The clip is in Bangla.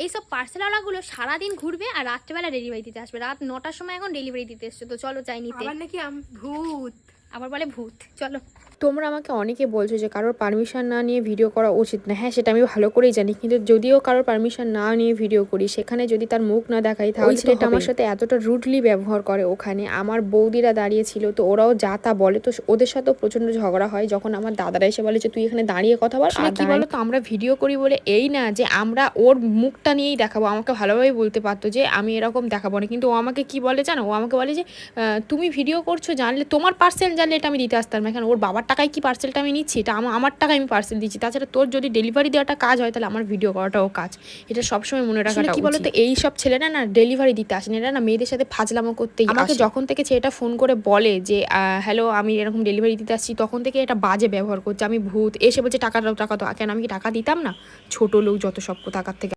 এইসব পার্সেলওয়ালাগুলো সারাদিন ঘুরবে আর রাত্রেবেলা ডেলিভারি দিতে আসবে। রাত 9টার সময় এখন ডেলিভারি দিতে এসছে। তো চলো যাই নিতে। আবার নাকি ভূত, আবার বলে ভূত। চলো। তোমরা আমাকে অনেকে বলছো যে কারোর পারমিশন না নিয়ে ভিডিও করা উচিত না। হ্যাঁ, সেটা আমি ভালো করেই জানি, কিন্তু যদিও কারোর পারমিশন না নিয়ে ভিডিও করি, সেখানে যদি তার মুখ না দেখাই তাহলে সেটা আমার সাথে এতটা রুডলি ব্যবহার করে। ওখানে আমার বৌদিরা দাঁড়িয়ে ছিল, তো ওরাও যা তা বলে, তো ওদের সাথেও প্রচণ্ড ঝগড়া হয়। যখন আমার দাদারা এসে বলে যে তুই এখানে দাঁড়িয়ে কথা বল, আর কি বলো তো, আমরা ভিডিও করি বলে এই না যে আমরা ওর মুখটা নিয়েই দেখাবো। আমাকে ভালোভাবেই বলতে পারতো যে আমি এরকম দেখাবো না, কিন্তু ও আমাকে কি বলে জানো, ও আমাকে বলে যে তুমি ভিডিও করছো, জানলে তোমার পার্সেল জানলে এটা আমি দিতে আসতাম না, কেন ওর বাবার টাকায় কি পার্সেলটা আমি নিচ্ছি, এটা আমার টাকায় আমি পার্সেল দিচ্ছি। তাছাড়া তোর যদি ডেলিভারি দেওয়াটা কাজ হয় তাহলে আমার ভিডিও করাটাও কাজ। এটা সবসময় মনে রাখাটা কি বলো তো, এই সব ছেলেরা না ডেলিভারি দিতে আসেন, এরা না মেয়েদের সাথে ফাজলামো করতেই আমাকে যখন থেকে ছেলেটা ফোন করে বলে যে হ্যালো আমি এরকম ডেলিভারি দিতে আসছি, তখন থেকে এটা বাজে ব্যবহার করছে। আমি ভূত, এসে বলছে টাকা দাও টাকা দাও, কেন আমি কি টাকা দিতাম না? ছোট লোক যত সব টাকার থেকে